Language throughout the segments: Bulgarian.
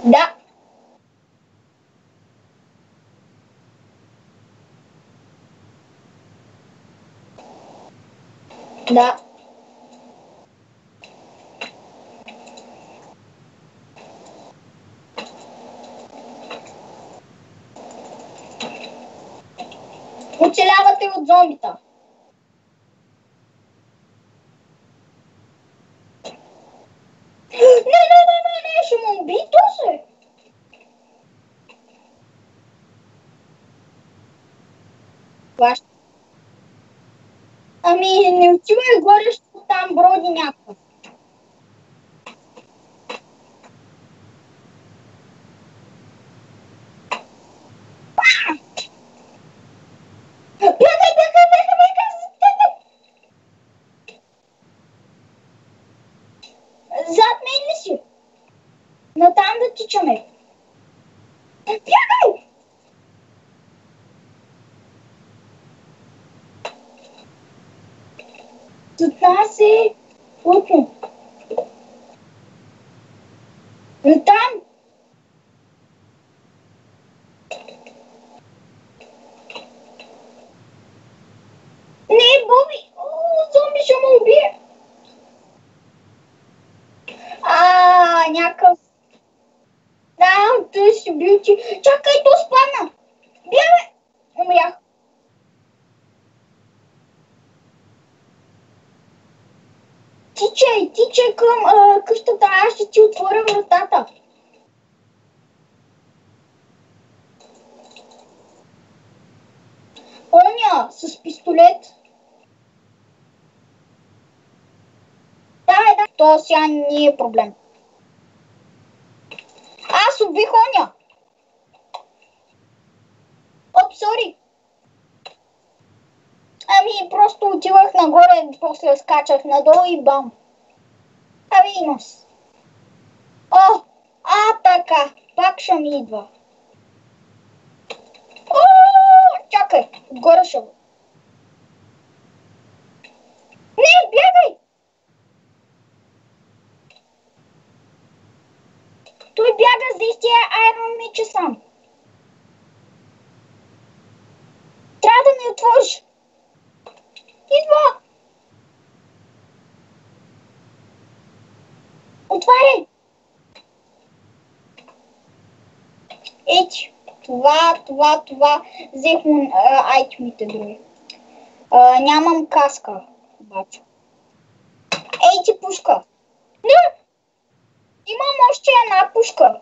Да. Да. Оцелявате от зомбита. Не, ще му уби то се. Плаща. Ами, не отивай горе, защото там броди някакъв. Бягай! Зад мен ли си? Натам да тичаме. Бягай! Зад нас е... Лупно. Натам. Не, Боби! Зомби ще ме убие! Някакъв... Да, той си бил ти. Чакай, то спадна! Бягай! Умрях. Тичай към къщата, аз ще ти отворя вратата. Оня, с пистолет. Да, то сега не е проблем. Аз убих оня. Сори. Ами, просто отивах нагоре, после скачах надолу и бам. Нос. Така, пак ще ми идва. Чакай, отгоре ще го. Не, бягай! Той бяга за истия Айрон Мича сам. Трябва да ми отвориш. Идва! Отваряй! Ети, това. Взех му айтемите други. Нямам каска, обаче. Ей ти пушка. Не! Имам още една пушка.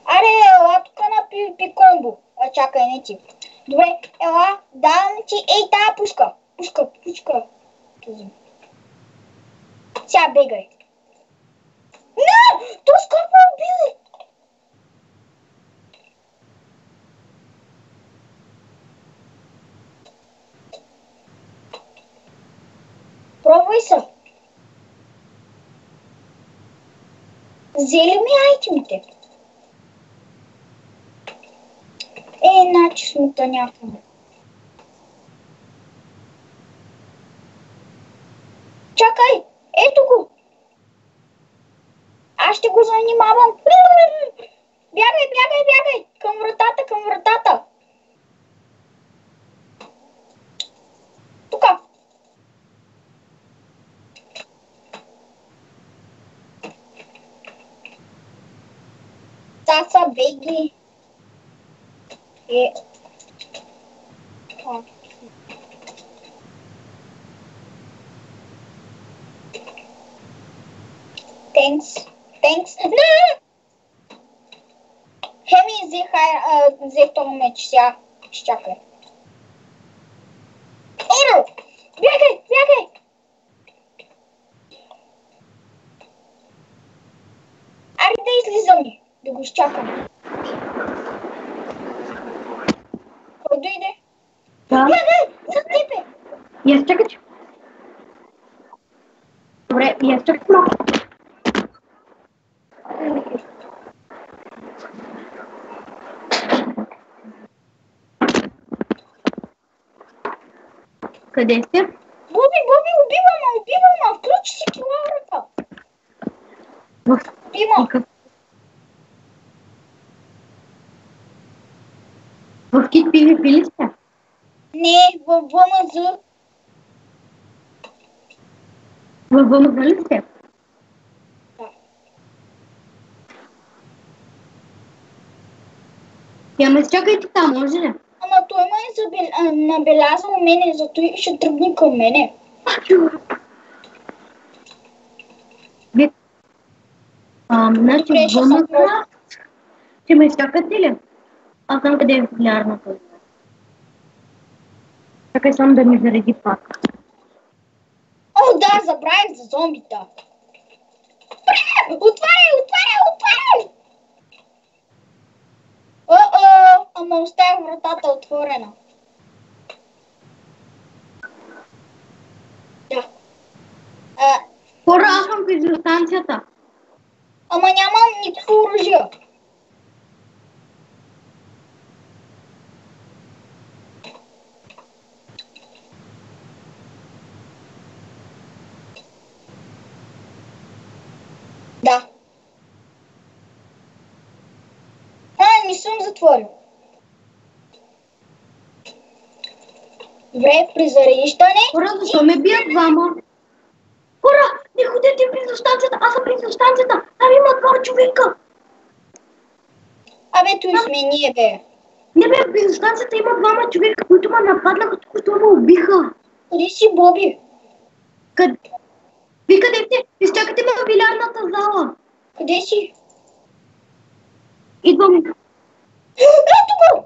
Аре, ела тук на пикомбо. Чакай, не ти. Добре, ела, давам ти. Ей, тая пушка. Пушка. Сега бегай. Не! То скоро ме убили! Пробвай се. Взели ми айтемите. Значи смута някаква. Чакай! Ето го! Аз ще го занимавам. Бягай! Към вратата! Тука! Саса, беги! Thanks. Не! Хеми взех този меч сега. Чакай. Ето! Бягай! Аре да излизам. Да го изчакам. Кой дойде? Да. Бягай! За тебе! И аз чакай. Добре, и аз чакай малко. Къде сте? Боби, убива ме! Включи си килаврата! В Има. В Кит PvP ли сте? Не, в ВМЗ. В ВМЗ ли сте? Да. Я ме чакайте там, може ли? Ама той ме е набелязал мене, зато и ще тръгне към мене. Вик. Значи Добре, ще ВМЗ. съм просто. Ще ме чакате ли? Аз знам къде е популярната. Чакай само да ми зареди пак. О, да, забравих за зомбита. Отваряй, отваряй, отваряй! Ама оставих вратата отворена. Да. Хора, аз съм при станцията. Ама нямам никакво оръжие. Да. Не съм затворил. Добре, при зареждане. Хора, защо ме бият двама? Хора, не ходете близо станцията, аз съм близо станцията. Там има два човека. Абе, той сме ние, бе. Не бе, близо станцията има двама човека, които ме нападнаха, които ме убиха. Къде си, Боби? Вие къде сте? Изчакайте ме в билярдната зала. Къде си? Идвам. Ето го!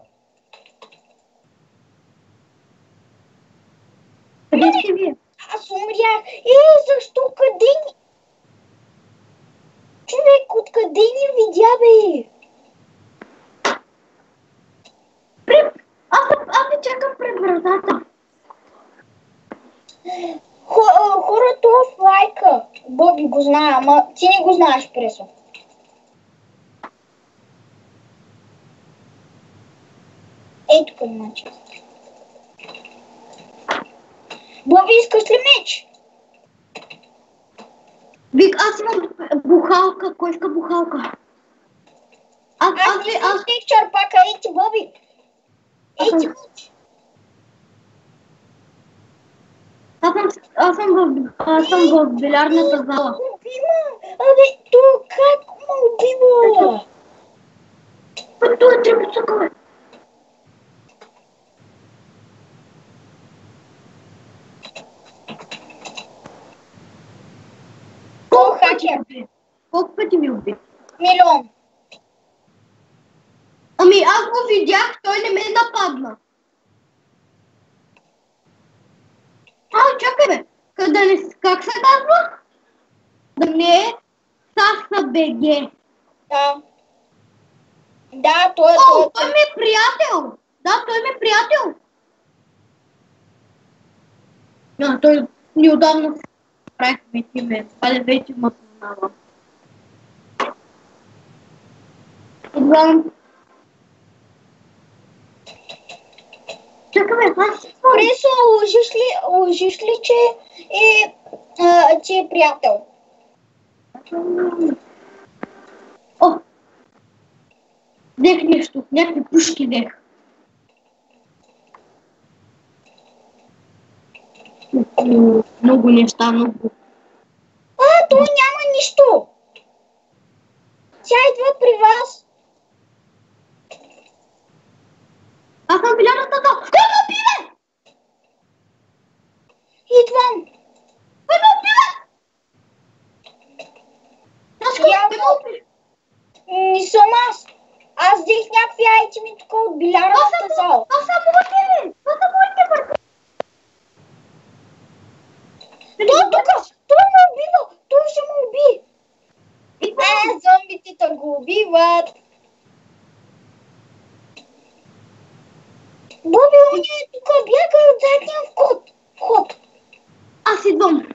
Къде сте вие? Аз умрях. Защо? Къде ни? Човек, откъде ни видя, бе? Аз не чакам пред вратата. Хората в лайка. Боби го знае, ама ти не го знаеш, Пресо. Ей тук, значи. Боби, искаш ли меч? Вик, аз имам бухалка. Кой иска бухалка? Аз не съм стих чарпака, ей ти, Боби. Ей ти, Боби. Аз съм в билярдната зала. Убима! Абе, то как ме убива? Това е трепецъка, бе. То хакер. Колко пъти ми уби? Милион. Ами аз го видях, той не ме нападна. Чакай, бе. Как се казва? Да не е Саса БГ. Да. Да, той е Той ми е приятел. Да, той ми е приятел. Той неудавно се правихме име. Але вече ме познава. Идвам. Чакай, бе, аз си спомням. Пресо, лъжиш ли, че е приятел? Взех нещо, някакви пушки взех. Много неща, много. То няма нищо. Тя идва при вас. Аз съм билярдната зала. Кой ме убива? Идвам. Кой ме убива? Не съм аз. Аз взех някакви айтеми тук от билярдната зала. Това са моите. Той тук. Той ме убива. Той ще ме уби. Зомбите го убиват. Боби, он е тук, бяга от задния вход. Аз идвам.